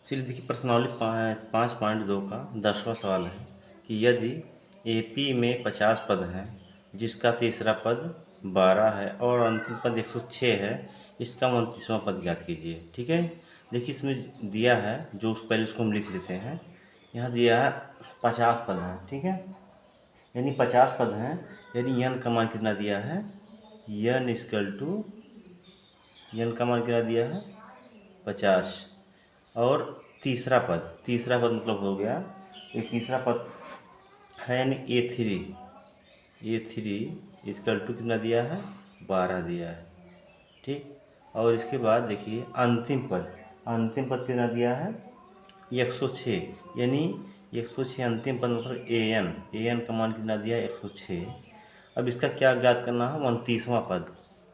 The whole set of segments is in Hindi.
चलिए देखिए, प्रश्नावली 5.2 का 10वां सवाल है कि यदि AP में 50 पद हैं, जिसका तीसरा पद 12 है और अंतिम पद 106 है, इसका 29वां पद ज्ञात कीजिए। ठीक है, देखिए इसमें दिया है, जो पहले उसको हम लिख लेते हैं। यहाँ दिया है 50 पद हैं, ठीक है, यानी 50 पद हैं, यानी n का मान कितना दिया है, n इक्वल टू n का मान कितना दिया है 50। और तीसरा पद मतलब हो गया, ये तीसरा पद है यानी A3 इक्वल टू कितना दिया है 12 दिया है। ठीक, और इसके बाद देखिए अंतिम पद कितना दिया है 106, यानी 106 अंतिम पद मतलब an का मान कितना दिया है 106। अब इसका क्या ज्ञात करना है 29वां पद,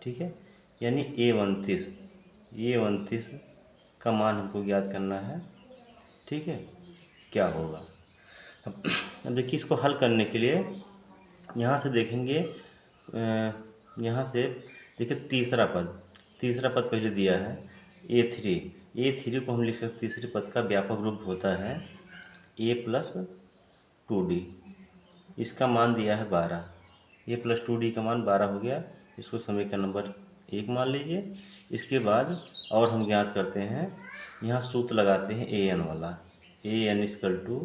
ठीक है, यानी A29 का मान हमको ज्ञात करना है। ठीक है, क्या होगा अब देखिए, इसको हल करने के लिए यहाँ से देखेंगे, यहाँ से देखिए तीसरा पद पहले दिया है A3 को हम लिख सकते, तीसरे पद का व्यापक रूप होता है A+2D। इसका मान दिया है 12, A+2D का मान 12 हो गया, इसको समीकरण नंबर 1 मान लीजिए। इसके बाद और हम ज्ञात करते हैं, यहाँ सूत्र लगाते हैं an वाला, an equal to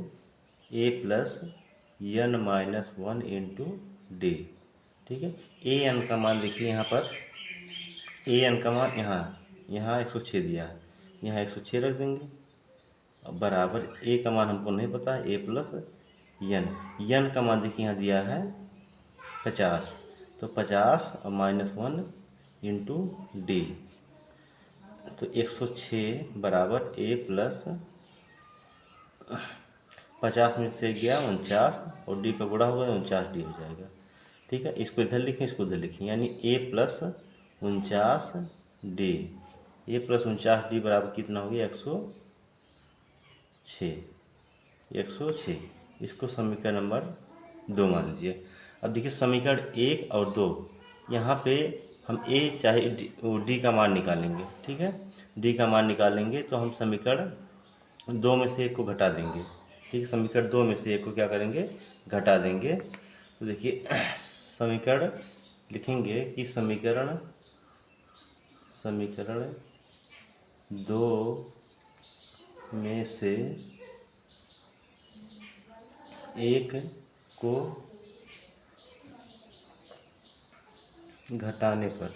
A+n-1 into D। ठीक है, an का मान देखिए यहाँ पर, an का मान यहाँ 106 दिया है, यहाँ 106 रख देंगे, बराबर a का मान हमको नहीं पता है, A+n का मान देखिए यहाँ दिया है 50, तो 50 और -1 इंटू D, तो 106 बराबर A+50 में से गया 49 और D का गुणा होगा 49D हो जाएगा। ठीक है, इसको इधर लिखें, इसको इधर लिखें, यानी A+49D बराबर कितना हो गया 106। इसको समीकरण नंबर 2 मान लीजिए। अब देखिए समीकरण 1 और 2, यहाँ पे हम A चाहे D का मान निकालेंगे। ठीक है, D का मान निकालेंगे तो हम समीकरण 2 में से 1 को घटा देंगे। ठीक है, समीकरण 2 में से 1 को क्या करेंगे, घटा देंगे। तो देखिए समीकरण लिखेंगे कि समीकरण 2 में से 1 को घटाने पर,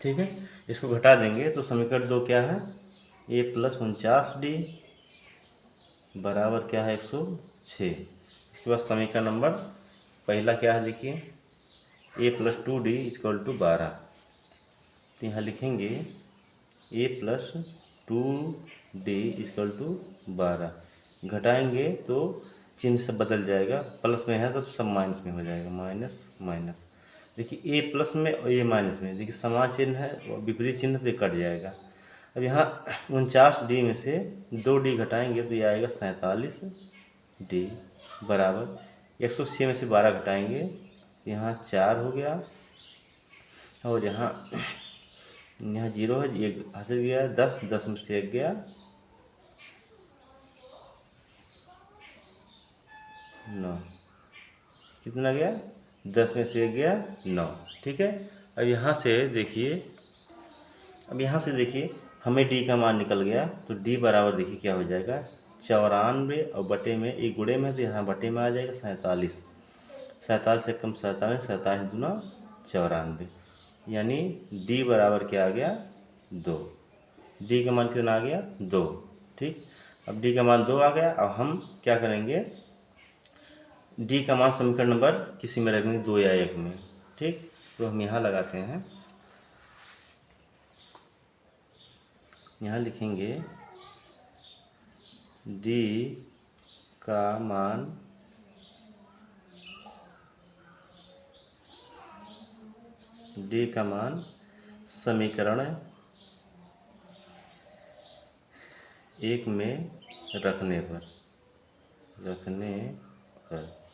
ठीक है, इसको घटा देंगे तो समीकरण 2 क्या है, A+49D बराबर क्या है 106। इसके बाद समीकरण नंबर पहला क्या है, देखिए A+2D इक्वल टू 12, तो यहाँ लिखेंगे A+2D इक्वल टू 12, घटाएंगे तो चिन्ह से बदल जाएगा, प्लस में है तो सब माइनस में हो जाएगा, माइनस। देखिए A प्लस में और A माइनस में, देखिए समान चिन्ह है और विपरीत चिन्ह तो कट जाएगा। अब यहाँ 49D में से 2D घटाएंगे तो ये आएगा 47D बराबर 106 में से 12 घटाएंगे, यहाँ 4 हो गया, और यहाँ 0 है, ये हासिल गया 10 में से 1 गया 9, कितना गया 10 में से 1 गया 9। ठीक है, अब यहाँ से देखिए हमें D का मान निकल गया, तो D बराबर देखिए क्या हो जाएगा 94, और बटे में एक गुणे में, तो यहाँ बटे में आ जाएगा 47 से कम 47 दूना 94, यानी D बराबर क्या आ गया 2। D का मान कितना आ गया 2। ठीक, अब D का मान 2 आ गया, अब हम क्या करेंगे, D का मान समीकरण नंबर किसी में रखेंगे, 2 या 1 में। ठीक, तो हम यहाँ लगाते हैं, यहाँ लिखेंगे D का मान समीकरण 1 में रखने पर।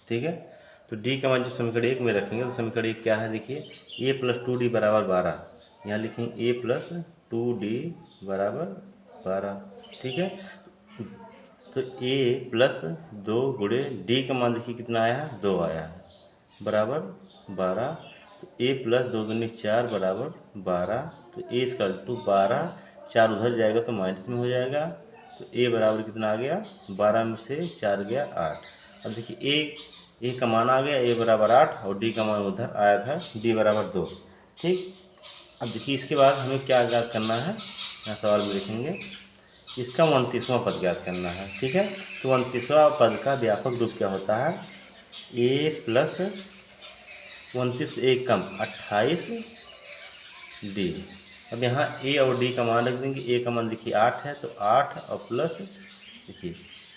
ठीक है, तो D का मान जो समीकरण 1 में रखेंगे तो समीकरण 1 क्या है, देखिए A+2D बराबर 12, यहाँ लिखेंगे 2D बराबर 12। ठीक है, तो A प्लस 2 गुणे D का मान देखिए कितना आया है, 2 आया है बराबर 12। तो A प्लस 2 दूनी 4 बराबर 12। तो A इसका 12, 4 उधर जाएगा तो माइनस में हो जाएगा। तो A बराबर कितना आ गया, 12 में से 4 गया 8। अब देखिए A का मान आ गया, A बराबर 8 और D का मान उधर आया था D बराबर 2। ठीक, अब देखिए इसके बाद हमें क्या ज्ञात करना है, यहाँ सवाल में देखेंगे, इसका 29वां पद ज्ञात करना है। ठीक है, तो 29वां पद का व्यापक रूप क्या होता है, A प्लस 29 एक कम 28 D। अब यहाँ A और D का मान रख देंगे। A का मान देखिए 8 है, तो 8 और प्लस देखिए,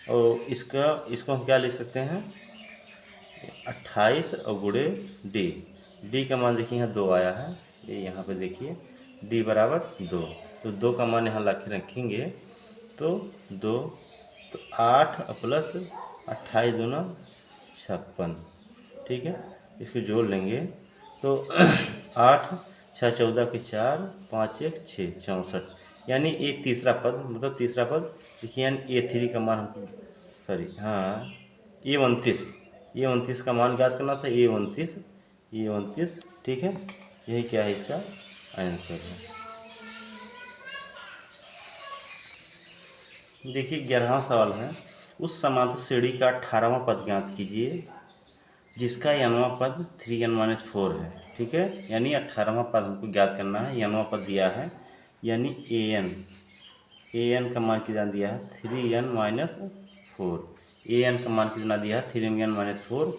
और इसको हम क्या लिख सकते हैं, 28 और गुणे D का मान देखिए यहाँ 2 आया है, ये यहाँ पे देखिए D बराबर 2। तो 2 का मान यहाँ रखेंगे तो 2, तो 8 प्लस 28 दूना 56। ठीक है, इसको जोड़ लेंगे तो 8 6 14 के 4 5 1 6 64, यानी एक तीसरा पद, मतलब तीसरा पद देखिए, यानी A3 का मान हमको, सॉरी हाँ, A29 का मान ज्ञात करना था, A29। ठीक है, यही क्या है, इसका आंसर है। देखिए 11वां सवाल है, उस समांतर श्रेणी का 18वां पद ज्ञात कीजिए जिसका n वां पद 3n-4 है। ठीक है, यानी 18वां पद हमको ज्ञात करना है, n वां पद दिया है, यानी an का मान कितना दिया है, 3n-4। an का मान कितना दिया है, 3n-4,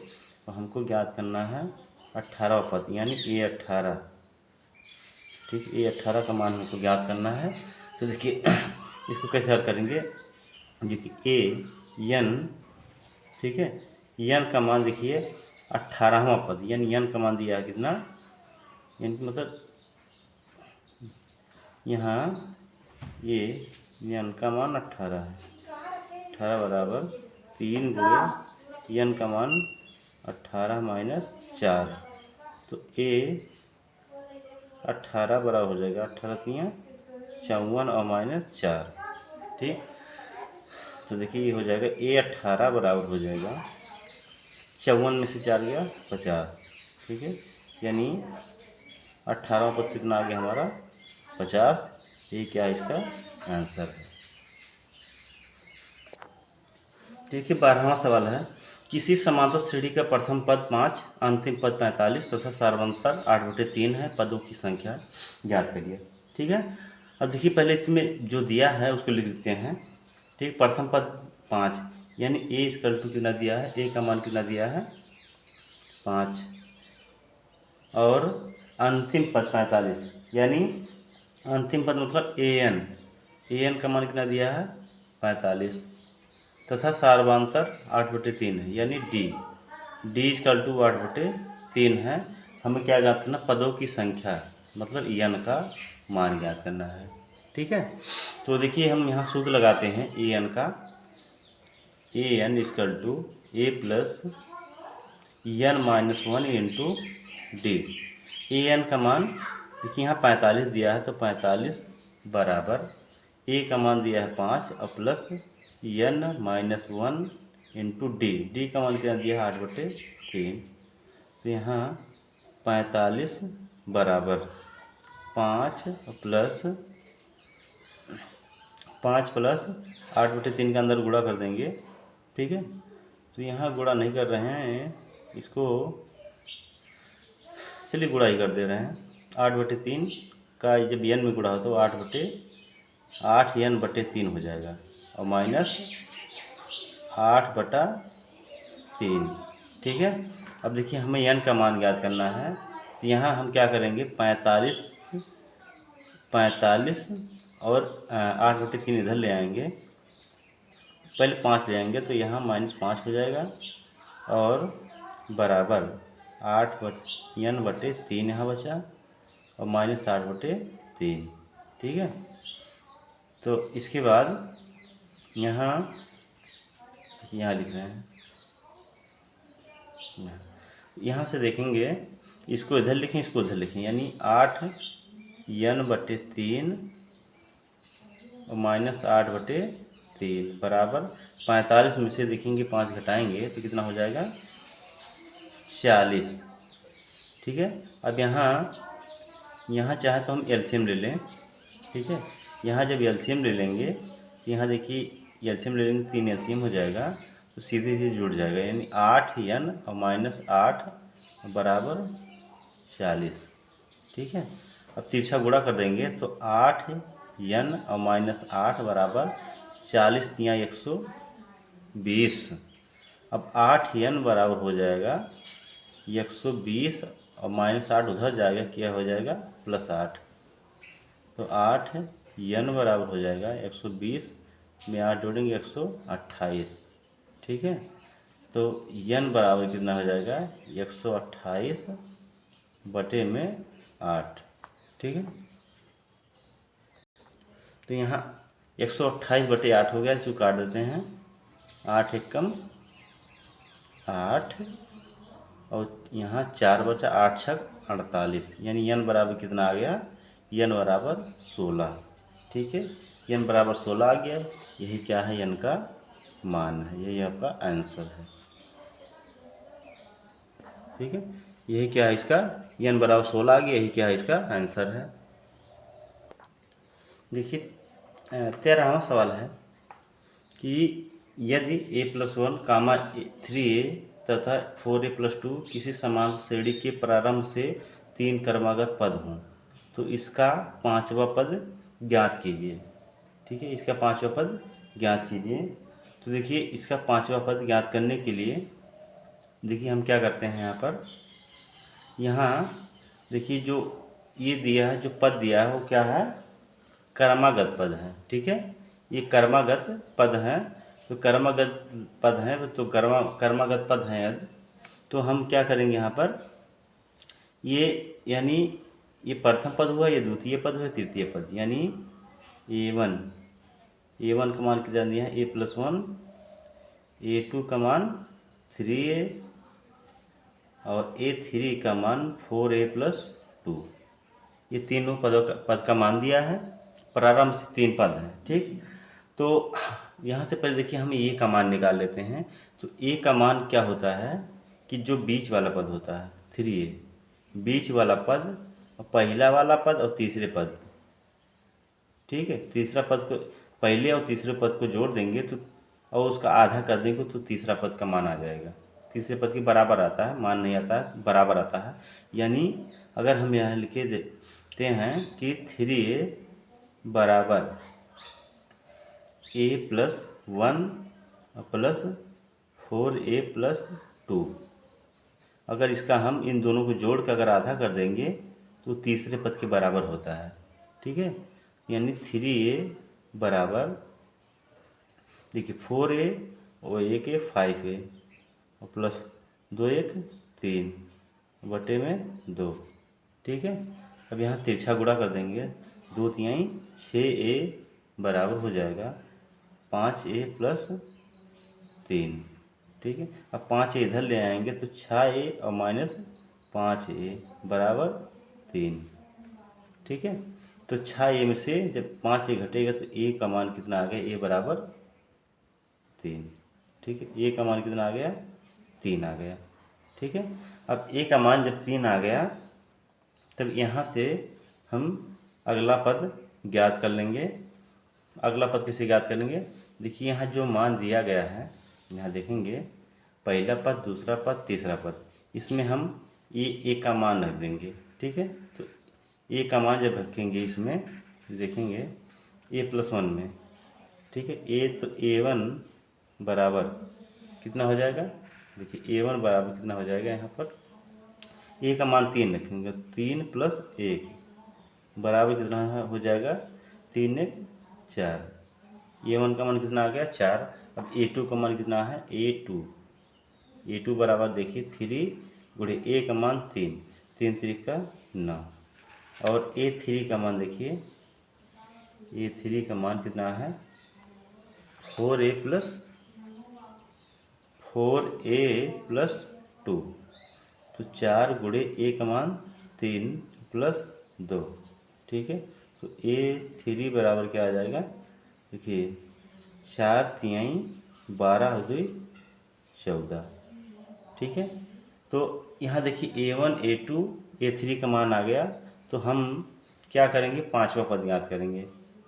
तो हमको ज्ञात करना है 18वां पद, यानी A18। ठीक, A18 का मान हमको ज्ञात करना है। तो देखिए इसको कैसे हल करेंगे, देखिए an, ठीक है, n का मान देखिए 18वां पद, यानी n का मान दिया है कितना, यानी मतलब यहाँ ये n का मान 18 है, 18 बराबर 3 गुणे n का मान 18 माइनस 4, तो A 18 बराबर हो जाएगा 18 3 54 और माइनस 4। ठीक, तो देखिए ये हो जाएगा A18 बराबर हो जाएगा 54 में से 4 गया 50। ठीक है, यानी 18वां पद कितना आ गया हमारा 50। ये क्या है, इसका आंसर है। देखिए 12वां सवाल है, किसी समांतर श्रेणी का प्रथम पद 5, अंतिम पद 45 तथा सार्वंतर 8/3 है, पदों की संख्या ज्ञात करिए। ठीक है, अब देखिए पहले इसमें जो दिया है उसको लिख देते हैं। ठीक, प्रथम पद 5, यानी A = कितना दिया है, A का मान कितना दिया है 5, और अंतिम पद 45, यानी अंतिम पद मतलब an का मान कितना दिया है 45, तथा सार्वंतर 8/3 है, यानी D = 8/3 है। हमें क्या ज्ञात करना, पदों की संख्या, मतलब n का मान ज्ञात करना है। ठीक है, तो देखिए हम यहाँ सूत्र लगाते हैं an का, an = A plus n-1 into D। an का मान देखिए यहाँ 45 दिया है, तो 45 बराबर A का मान दिया है 5 और प्लस n-1 इंटू D का मान क्या दिया है 8/3। तो यहाँ 45 बराबर 5 प्लस 8/3 के अंदर गुणा कर देंगे। ठीक है, तो यहाँ गुणा नहीं कर रहे हैं, इसको चलिए गुणा ही कर दे रहे हैं। 8/3 का जब n में गुणा हो तो 8n/3 हो जाएगा, और माइनस 8/3। ठीक है, अब देखिए हमें n का मान ज्ञात करना है, तो यहाँ हम क्या करेंगे, 45 और 8/3 इधर ले आएंगे, पहले 5 ले आएंगे, तो यहाँ -5 हो जाएगा, और बराबर 8n/3 यहाँ बचा, और -8/3। ठीक है, तो इसके बाद यहाँ लिख रहे हैं, यहाँ से देखेंगे, इसको इधर लिखें, इसको उधर लिखें, यानी 8n/3 और -8/3 बराबर 45 में से देखेंगे 5 घटाएंगे तो कितना हो जाएगा 46। ठीक है। अब यहाँ चाहे तो हम एलसीएम ले लें। ठीक है। यहाँ जब एलसीएम ले लेंगे तो यहाँ देखिए एलसीएम ले लेंगे 3 एलसीएम हो जाएगा तो सीधे सीधे जुड़ जाएगा, यानी 8n और -8 बराबर 46। ठीक है। अब तिरछा गुणा कर देंगे तो 8n और -8 बराबर 40 तिया 120। अब 8n बराबर हो जाएगा 120 और -8 उधर जाएगा, क्या हो जाएगा +8। तो 8n बराबर हो जाएगा 120 में 8 जोड़ेंगे 128। ठीक है। तो n बराबर कितना हो जाएगा 128 बटे में 8। ठीक है। तो यहाँ 128 बटे 8 हो गया, इसको काट देते हैं। 8 एकम 8 और यहाँ 4 बचा, 8 छक 48, यानी n बराबर कितना आ गया n बराबर 16। ठीक है। n बराबर 16 आ गया। यही क्या है n का मान है, यही आपका आंसर है। ठीक है। यही क्या है इसका n बराबर 16 आ गया, यही क्या है इसका आंसर है। देखिए 13वां सवाल है कि यदि a+1, 3a तथा 4a+2 किसी समान श्रेणी के प्रारंभ से 3 क्रमागत पद हों तो इसका 5वां पद ज्ञात कीजिए। ठीक है। इसका 5वां पद ज्ञात कीजिए। तो देखिए इसका 5वां पद ज्ञात करने के लिए देखिए हम क्या करते हैं यहाँ देखिए जो ये दिया है, जो पद दिया है वो क्या है क्रमागत पद है। ठीक है। ये क्रमागत पद है, तो क्रमागत पद है तो क्रमागत पद है यदि, तो हम क्या करेंगे यहाँ पर ये, यानी ये प्रथम पद हुआ, ये द्वितीय पद हुआ, तृतीय पद, यानी a1 का मान कितना दिया है a+1, a2 का मान 3a और a3 का मान 4a+2। ये तीनों पद का मान दिया है। प्रारंभ से 3 पद हैं। ठीक। तो यहाँ से पहले देखिए हम ए का मान निकाल लेते हैं। तो ए का मान क्या होता है कि जो बीच वाला पद होता है 3a, बीच वाला पद, पहला वाला पद और तीसरे पद। ठीक है। तीसरा पद को, पहले और तीसरे पद को जोड़ देंगे तो और उसका आधा कर देंगे तो तीसरा पद का मान आ जाएगा। तीसरे पद के बराबर आता है, मान नहीं आता है, बराबर आता है। यानी अगर हम यहाँ लिखे देते हैं कि 3a बराबर a+1 प्लस 4a+2, अगर इसका हम इन दोनों को जोड़ कर अगर आधा कर देंगे तो तीसरे पद के बराबर होता है। ठीक है। यानी 3a बराबर देखिए 4a और 1a 5a और प्लस 2 1 3 बटे में 2। ठीक है। अब यहाँ तिरछा गुणा कर देंगे, 2 तिहाई 6a बराबर हो जाएगा 5a+3। ठीक है। अब 5a इधर ले आएंगे तो 6a और -5a बराबर 3। ठीक है। तो 6a में से जब 5a घटेगा तो a का मान कितना आ गया, a बराबर 3। ठीक है। a का मान कितना आ गया 3 आ गया। ठीक है। अब a का मान जब 3 आ गया तब यहाँ से हम अगला पद ज्ञात कर लेंगे। अगला पद किसे ज्ञात करेंगे, देखिए यहाँ जो मान दिया गया है, यहाँ देखेंगे पहला पद, दूसरा पद, तीसरा पद, इसमें हम ए का मान रख देंगे। ठीक है। तो ए का मान जब रखेंगे इसमें देखेंगे a+1 में। ठीक है। तो a1 बराबर कितना हो जाएगा, देखिए a1 बराबर कितना हो जाएगा, यहाँ पर a का मान 3 रखेंगे, 3 + 1 बराबर कितना हो जाएगा 3 1 4। a1 का मान कितना आ गया 4। अब a2 का मान कितना है a2 बराबर देखिए 3 गुणे a का मान 3, 3 3 का 9 और a3 का मान देखिए a3 का मान कितना है 4a+2। तो 4 गुणे a का मान 3 + 2। ठीक है। तो a3 बराबर क्या आ जाएगा देखिए 4 तिहाई 12 हो गई 14। ठीक है, तो यहाँ देखिए A1 A2 A3 का मान आ गया। तो हम क्या करेंगे, पांचवा पद ज्ञात करेंगे।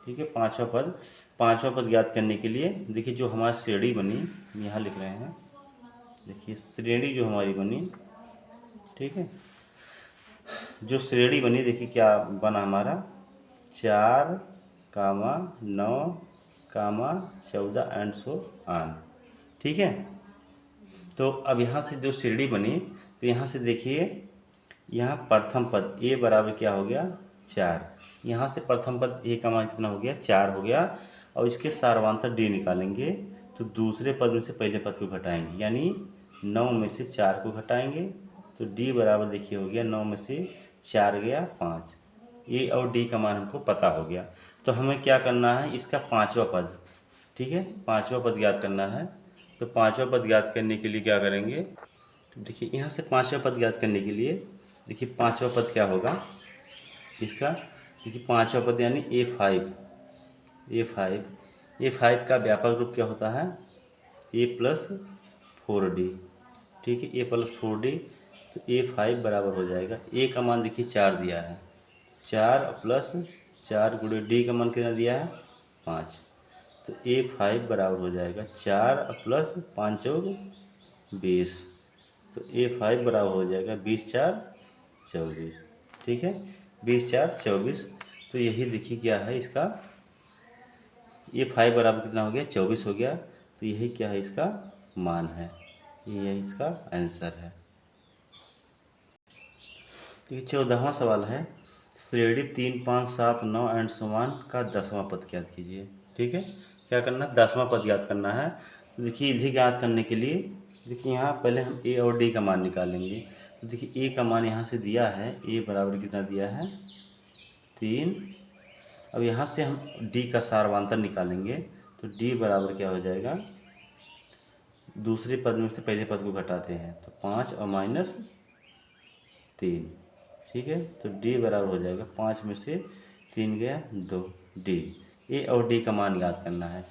ठीक है, पांचवा पद ज्ञात करने के लिए देखिए जो हमारी श्रेणी बनी, यहाँ लिख रहे हैं। देखिए श्रेणी जो हमारी बनी, ठीक है, जो श्रेणी बनी देखिए क्या बना हमारा, 4, 9, 14 एंड सो ऑन। ठीक है, तो अब यहाँ से जो श्रेणी बनी, तो यहाँ से देखिए यहाँ प्रथम पद ए बराबर क्या हो गया, 4। यहाँ से प्रथम पद ए का मान कितना हो गया, 4 हो गया। और इसके सार्वधातुक डी निकालेंगे, तो दूसरे पद में से पहले पद को घटाएंगे, यानी 9 में से 4 को घटाएंगे, तो डी बराबर देखिए हो गया 9 में से 4 गया 5। ए और डी का मान हमको पता हो गया। तो हमें क्या करना है, इसका पांचवा पद, ठीक है, पांचवा पद ज्ञात करना है। तो पांचवा पद ज्ञात करने के लिए क्या करेंगे, तो देखिए यहाँ से पांचवा पद ज्ञात करने के लिए देखिए पांचवा पद क्या होगा इसका, देखिए पांचवा पद यानी A5 का व्यापक रूप क्या होता है, A+4D। ठीक है, A+4D, तो A5 बराबर हो जाएगा, ए का मान देखिए 4 दिया है, 4 प्लस 4 गुणे डी का मान कितना दिया है, 5। तो A5 बराबर हो जाएगा 4 प्लस 5 और 20। तो A5 बराबर हो जाएगा 20 4 24। ठीक है, 20 4 24। तो यही देखिए क्या है इसका, A5 बराबर कितना हो गया, 24 हो गया। तो यही क्या है इसका मान है, यही इसका आंसर है। तो 14वां सवाल है, श्रेणी 3 5 7 9 एंड समान का 10वां पद ज्ञात कीजिए। ठीक है, क्या करना है, 10वां पद ज्ञात करना है। तो देखिए इसे ज्ञात करने के लिए देखिए यहाँ पहले हम ए और डी का मान निकालेंगे। तो देखिए ए का मान यहाँ से दिया है, ए बराबर कितना दिया है, 3। अब यहाँ से हम डी का सार्वधातुक निकालेंगे, तो डी बराबर क्या हो जाएगा, दूसरे पद में से पहले पद को घटाते हैं, तो 5 और -3। ठीक है, तो डी बराबर हो जाएगा 5 में से 3 गया 2, डी। ए और डी का मान ज्ञात करना है,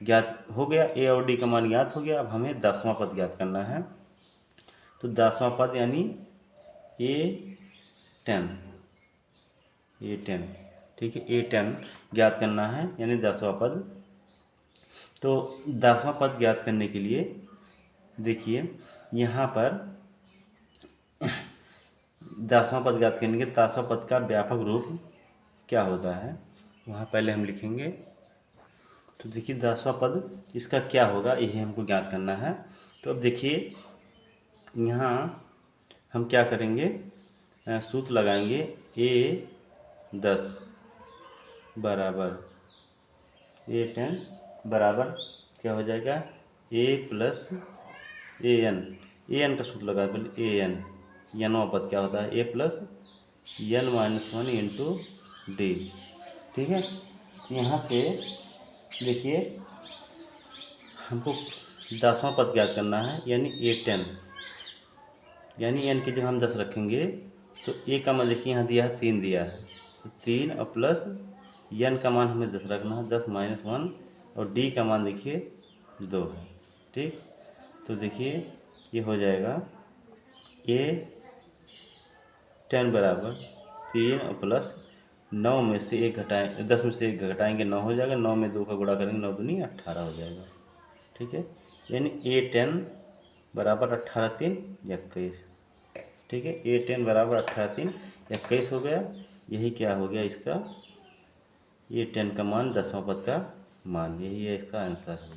ज्ञात हो गया, ए और डी का मान ज्ञात हो गया। अब हमें 10वां पद ज्ञात करना है। तो 10वां पद यानी A10, ठीक है, A10 ज्ञात करना है, यानी 10वां पद। तो 10वां पद ज्ञात करने के लिए देखिए यहाँ पर 10वां पद ज्ञात करने के 10वां पद का व्यापक रूप क्या होता है, वहाँ पहले हम लिखेंगे। तो देखिए 10वां पद इसका क्या होगा, यही हमको ज्ञात करना है। तो अब देखिए यहाँ हम क्या करेंगे, सूत्र लगाएंगे, A10 बराबर A10 बराबर क्या हो जाएगा, A प्लस AN का सूत्र लगा पहले, एनवां पद क्या होता है, A+N-1 इंटू डी। ठीक है, यहाँ पे देखिए हमको 10वां पद ज्ञात करना है, यानी A10, यानी एन की जगह हम 10 रखेंगे, तो ए का मान देखिए यहाँ दिया है 3 दिया है, तो 3 और प्लस एन का मान हमें 10 रखना है, 10 -1, और डी का मान देखिए 2 है। ठीक, तो देखिए ये हो जाएगा A10 बराबर 3 और प्लस 9 में से 1 घटाएँ, 10 में से 1 घटाएंगे 9 हो जाएगा, 9 में 2 का गुणा करेंगे 9 दूनी 18 हो जाएगा। ठीक है, यानी A10 बराबर 18 3 21। ठीक है, A10 बराबर 18 3 21 हो गया। यही क्या हो गया इसका, A10 का मान 10वां पद का मान, यही है इसका आंसर हो गया।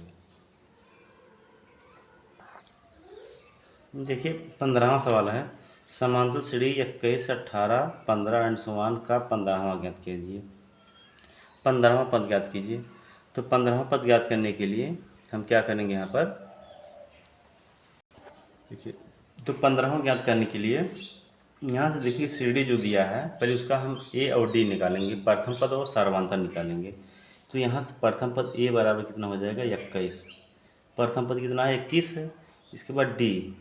देखिए 15वां सवाल है, समांतर श्रेणी 21 18 15 एंड समान का 15वां ज्ञात कीजिए। 15वां पद ज्ञात कीजिए। तो 15वां पद ज्ञात करने के लिए हम क्या करेंगे, यहाँ पर देखिए, तो 15वां ज्ञात करने के लिए यहाँ से देखिए श्रेणी जो दिया है, पहले उसका हम ए और डी निकालेंगे, प्रथम पद और सार्वधातुक निकालेंगे। तो यहाँ से प्रथम पद ए बराबर कितना हो जाएगा, 21। प्रथम पद कितना है, 21 है। इसके बाद डी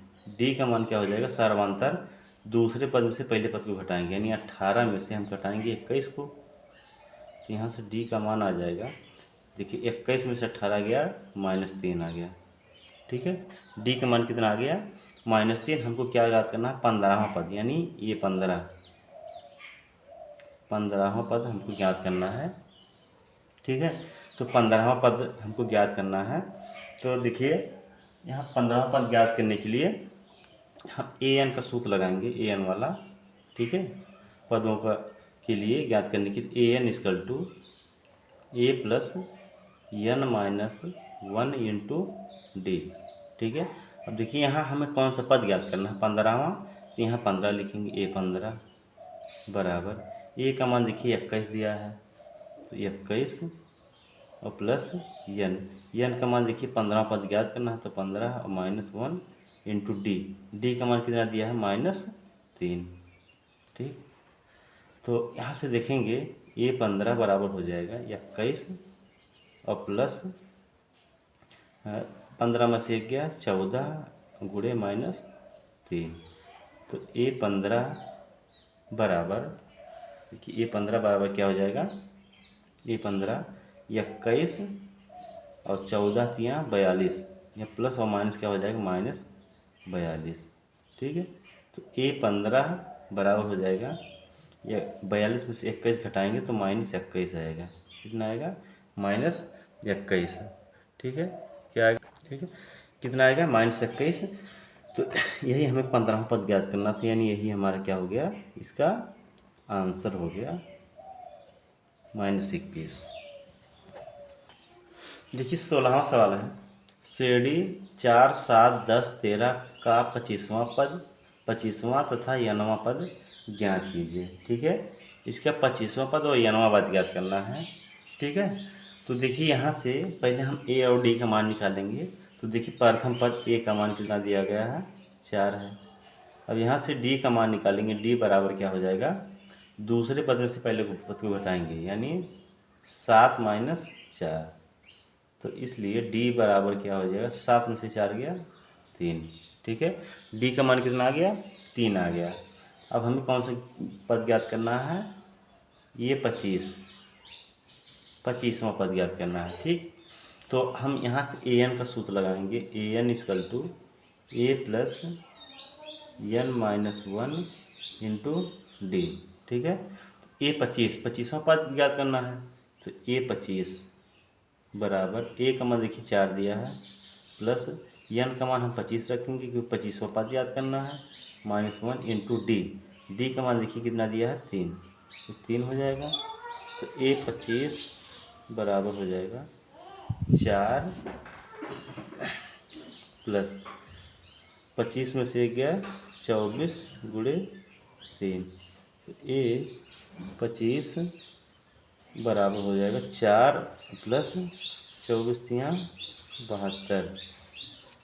का मान क्या हो जाएगा, सार्वधातुक, दूसरे पद में से पहले पद को घटाएंगे, यानी 18 में से हम घटाएंगे 21 को। तो यहाँ से डी का मान आ जाएगा देखिए 21 में से 18 गया, -3 आ गया। ठीक है, डी का मान कितना आ गया, -3। हमको क्या याद करना है, 15वां पद, यानी ये 15वां पद हमको ज्ञात करना है। ठीक है, तो 15वां पद हमको ज्ञात करना है। तो देखिए यहाँ 15वां पद ज्ञात करने के लिए हम ए एन का सूत्र लगाएंगे, ए एन वाला। ठीक है, पदों का के लिए ज्ञात करने के लिए A N equal to A plus N minus 1 into D. ठीक है, अब देखिए यहाँ हमें कौन सा पद ज्ञात करना है, 15वां, तो यहाँ 15 लिखेंगे, ए 15 बराबर ए का मान देखिए 21 दिया है, तो 21 और प्लस एन का मान देखिए 15 पद ज्ञात करना है, तो 15 और -1 इंटू डी का मान कितना दिया है, -3। ठीक, तो यहाँ से देखेंगे ए 15 बराबर हो जाएगा 21 और प्लस 15 में से 1 गया 14 गुणे -3, तो ए 15 बराबर, देखिए ए 15 बराबर क्या हो जाएगा, ए 15 21 और 14 तियाँ 42, या प्लस और माइनस क्या हो जाएगा, -42। ठीक है, तो ए 15 बराबर हो जाएगा, या 42 में से 21 घटाएंगे तो -21 आएगा। कितना आएगा, -21। ठीक है, क्या आएगा, ठीक है, कितना आएगा, -21। तो यही हमें 15वां पद ज्ञात करना था, यानी यही हमारा क्या हो गया, इसका आंसर हो गया -21। देखिए 16वां सवाल है, श्रेणी 4, 7, 10, 13 का 25वां पद, 25वां तथा n वां पद ज्ञात कीजिए। ठीक है, इसका 25वां पद और n वां पद ज्ञात करना है। ठीक है, तो देखिए यहाँ से पहले हम ए और डी का मान निकालेंगे। तो देखिए प्रथम पद ए का मान कितना दिया गया है, 4 है। अब यहाँ से डी का मान निकालेंगे, डी बराबर क्या हो जाएगा, दूसरे पद में से पहले पद को घटाएंगे, यानी 7 माइनस 4, तो इसलिए डी बराबर क्या हो जाएगा, 7 में से 4 गया 3। ठीक है, डी का मान कितना आ गया, 3 आ गया। अब हमें कौन सा पद ज्ञात करना है, ये 25वां पद ज्ञात करना है। ठीक, तो हम यहाँ से ए एन का सूत्र लगाएंगे, A N equal to A plus N minus 1 into D. ठीक है, ए 25वां पद ज्ञात करना है, तो ए 25 बराबर ए का मान देखिए 4 दिया है, प्लस एन का मान हम 25 रखेंगे क्योंकि 25वां पद याद करना है, -1 इंटू डी का मान देखिए कितना दिया है, 3, तो 3 हो जाएगा। तो ए 25 बराबर हो जाएगा 4 प्लस 25 में से गया 24 गुणे 3, तो ए 25 बराबर हो जाएगा 4 प्लस 24 तियाँ 72।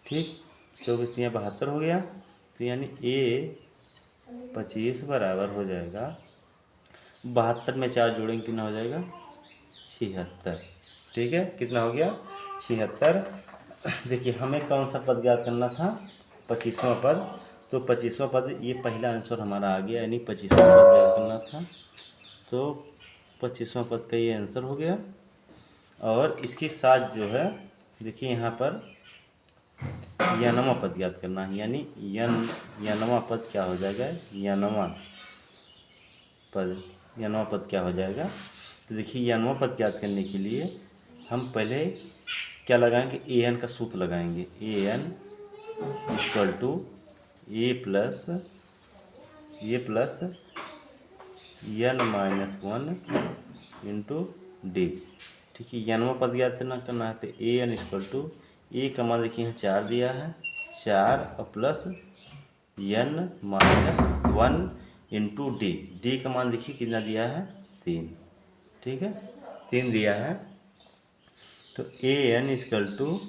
ठीक, 24 तियाँ 72 हो गया, तो यानी ए 25 बराबर हो जाएगा 72 में 4 जोड़ेंगे कितना हो जाएगा, 76। ठीक है, कितना हो गया, 76। देखिए हमें कौन सा पद ज्ञात करना था, 25वां पद, तो 25वां पद ये पहला आंसर हमारा आ गया, यानी 25वां पद ज्ञात करना था, तो 25वां पद का ये आंसर हो गया। और इसके साथ जो है देखिए यहाँ पर n वां पद ज्ञात करना है, यानी n वां पद क्या हो जाएगा, n वां पद क्या हो जाएगा। तो देखिए n वां पद ज्ञात करने के लिए हम पहले क्या लगाएंगे, ए एन का सूत्र लगाएंगे, A N equal to A plus N minus 1 into D. ठीक है, n वां पद ज्ञात करना है, तो A N equal to A का मान देखिए यहाँ 4 दिया है, 4 और plus N minus 1 into D का मान देखिए कितना दिया है, 3। ठीक है, 3 दिया है, तो A N equal to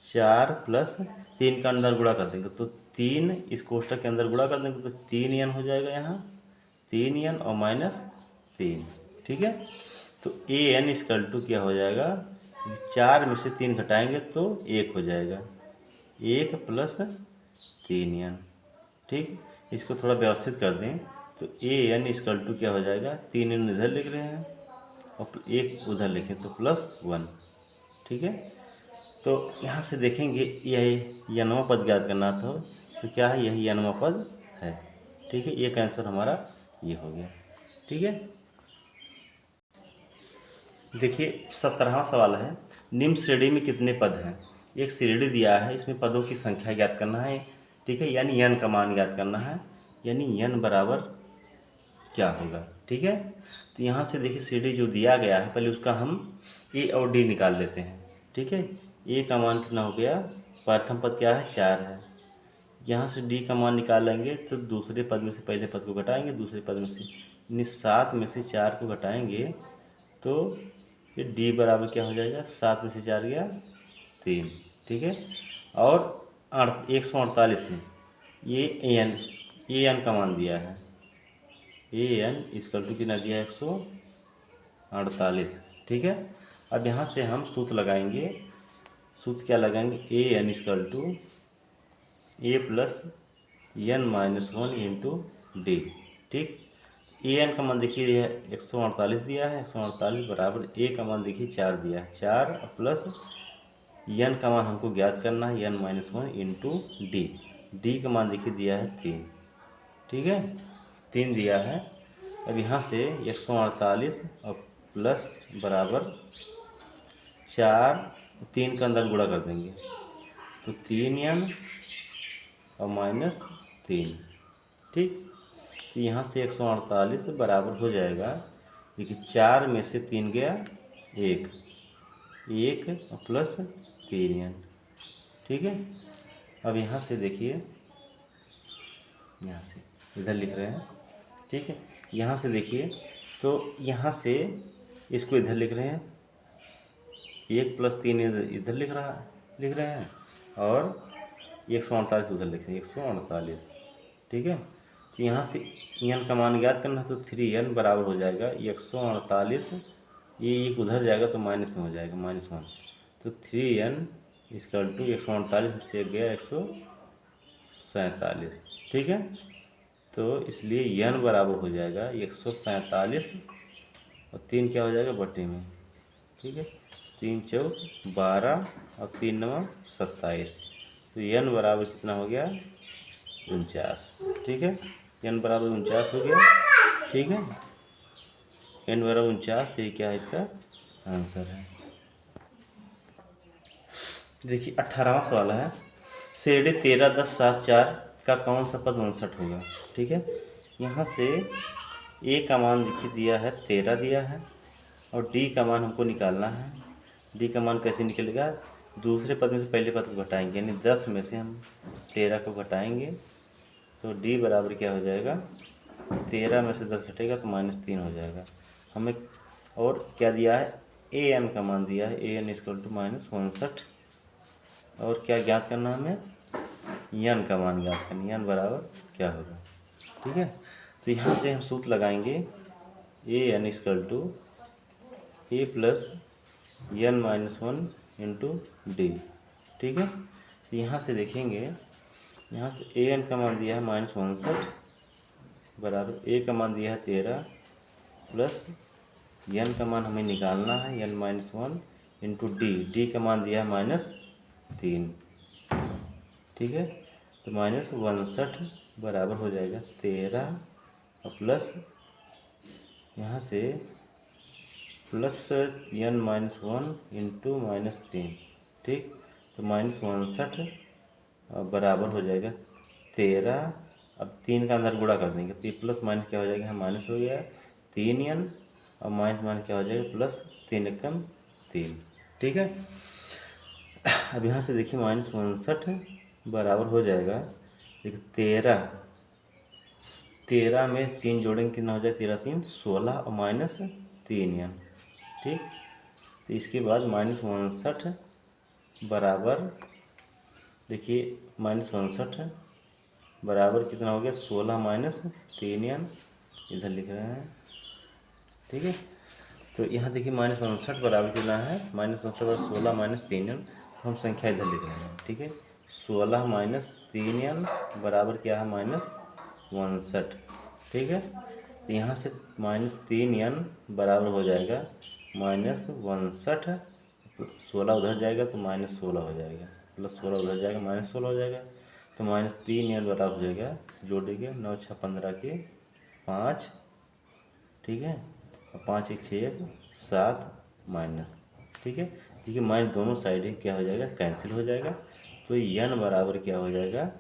4 plus 3 का अंदर गुणा कर देंगे, तो 3 इस कोष्टक के अंदर गुणा कर देंगे, तो 3n हो जाएगा यहाँ, 3n और -3। ठीक है, तो ए एन इक्वल टू क्या हो जाएगा, 4 में से 3 घटाएंगे तो 1 हो जाएगा, 1 प्लस 3n। ठीक, इसको थोड़ा व्यवस्थित कर दें, तो ए एन इक्वल टू क्या हो जाएगा, 3n इधर लिख रहे हैं और 1 उधर लिखें तो +1। ठीक है। तो यहाँ से देखेंगे यह यनवा पद ज्ञात करना था, तो क्या है, यही यनवा पद है। ठीक है, एक आंसर हमारा ये हो गया। ठीक है, देखिए 17वां सवाल है, निम्न श्रेणी में कितने पद हैं। एक श्रेणी दिया है, इसमें पदों की संख्या ज्ञात करना है। ठीक है, यानी यन का मान ज्ञात करना है, यानी यन बराबर क्या होगा। ठीक है, तो यहाँ से देखिए श्रेणी जो दिया गया है, पहले उसका हम ए और डी निकाल लेते हैं। ठीक है, ए का मान कितना हो गया, प्रथम पद क्या है, 4 है। यहाँ से डी का मान निकालेंगे तो दूसरे पद में से पहले पद को घटाएंगे, दूसरे पद में से, यानी 7 में से 4 को घटाएंगे तो ये डी बराबर क्या हो जाएगा, 7 में से 4 गया 3। ठीक है, और 148 में ये ए एन का मान दिया है, ए एन इसकल टू कितना दिया है, 148। ठीक है, अब यहाँ से हम सूत्र लगाएंगे। सूत्र क्या लगाएंगे, A N equal to A plus N minus 1 into D. ठीक, ए एन का मान देखिए 148 दिया है, 148 बराबर ए का मान देखिए 4 दिया है, 4 प्लस एन का मान हमको ज्ञात करना है, n minus 1 into D. D का मान देखिए दिया है 3। ठीक है, 3 दिया है। अब यहाँ से 148 और प्लस बराबर 4, 3 का अंदर गुणा कर देंगे तो 3n और माइनस 3। ठीक, तो यहाँ से 148 बराबर हो जाएगा, देखिए 4 में से 3 गया 1 और प्लस 3n। ठीक है, अब यहाँ से देखिए, यहाँ से इधर लिख रहे हैं। ठीक है, यहाँ से देखिए, तो यहाँ से इसको इधर लिख रहे हैं, 1 प्लस 3 इधर लिख रहे हैं, और 148 उधर लिख रहे हैं, 148। ठीक है, तो यहाँ से एन का मान ज्ञात करना है, तो 3n बराबर हो जाएगा 148, ये एक उधर जाएगा तो माइनस में हो जाएगा, -1, तो 3n इसकल टू 148 में से गया 147। ठीक है, तो इसलिए n बराबर हो जाएगा 147 और 3 क्या हो जाएगा, बटे में। ठीक है, 3 चौक 12 और 3 9 27, तो n बराबर कितना हो गया, 49। ठीक है, n बराबर 49 हो गया। ठीक है, n बराबर 49, ये क्या है, इसका आंसर है। देखिए 18वां सवाल है, श्रेणी 13 10 7 4 का कौन सा पद 59 होगा। ठीक है, यहाँ से ए का मान देखिए दिया है 13 दिया है, और डी का मान हमको निकालना है। डी का मान कैसे निकलेगा, दूसरे पद में से पहले पद को घटाएंगे, यानी 10 में से हम 13 को घटाएंगे तो डी बराबर क्या हो जाएगा, 13 में से 10 घटेगा तो -3 हो जाएगा। हमें और क्या दिया है, ए एन का मान दिया है, ए एन इक्वल टू -59, और क्या ज्ञात करना है हमें, एन का मान ज्ञात करना, एन बराबर क्या होगा। ठीक है, तो यहाँ से हम सूत्र लगाएंगे, A N equal to A plus N -1 into D. ठीक है, तो यहाँ से देखेंगे, यहाँ से ए एन का मान दिया है -59 बराबर ए का मान दिया है 13 प्लस एन का मान हमें निकालना है, एन -1 इंटू डी का मान दिया है -3। ठीक है, तो -59 बराबर हो जाएगा 13 और प्लस यहाँ से प्लस n -1 इंटू -3। ठीक, तो -59 बराबर हो जाएगा 13, अब 3 का अंदर गुणा कर देंगे तो ये प्लस माइनस क्या हो जाएगा, माइनस हो गया 3n, और माइनस क्या हो जाएगा, प्लस 3 एकम 3। ठीक है, अब यहाँ से देखिए -59 बराबर हो जाएगा, देखिए 13 में 3 जोड़ेंगे कितना हो जाएगा, 13 3 16 और -3n। ठीक, तो इसके बाद -59 बराबर, देखिए -59 बराबर कितना हो गया, 16 -3n, इधर लिख रहे हैं। ठीक है, तो यहाँ देखिए -59 बराबर कितना है, -59 बराबर 16 -3n, तो हम संख्या इधर लिख रहे हैं। ठीक है, 16 -3n बराबर क्या है, -59। ठीक है, तो यहाँ से -3n बराबर हो जाएगा -59 16 उधर जाएगा तो -16 हो जाएगा, +16 उधर जाएगा -16 हो जाएगा, तो -3 n बराबर हो जाएगा, जोड़ेंगे 9 6 15 के 5, ठीक है, और 5 1 6 1 7 माइनस, ठीक है। देखिए माइनस दोनों साइड क्या हो जाएगा, कैंसिल हो जाएगा, तो n बराबर क्या हो जाएगा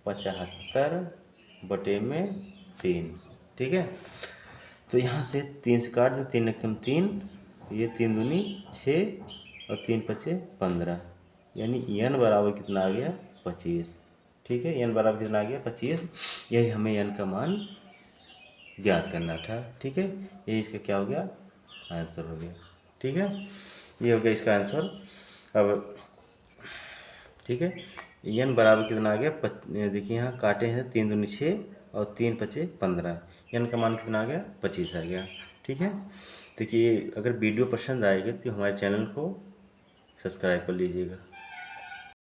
75/3, ठीक है। तो यहाँ से 3 से काट दे, 3 एकम 3, ये 3 दूनी 6 और 3 पचे 15, यानी n बराबर कितना आ गया 25, ठीक है। n बराबर कितना आ गया 25, यही हमें n का मान ज्ञात करना था, ठीक है। ये इसका क्या हो गया, आंसर हो गया, ठीक है। ये हो गया इसका आंसर। अब ठीक है, n बराबर कितना आ गया, देखिए यहाँ काटे हैं 3 दूनी 6 और 3 पचे 15, n का मान कितना आ गया 25 आ गया, ठीक है। देखिए अगर वीडियो पसंद आएगी तो हमारे चैनल को सब्सक्राइब कर लीजिएगा।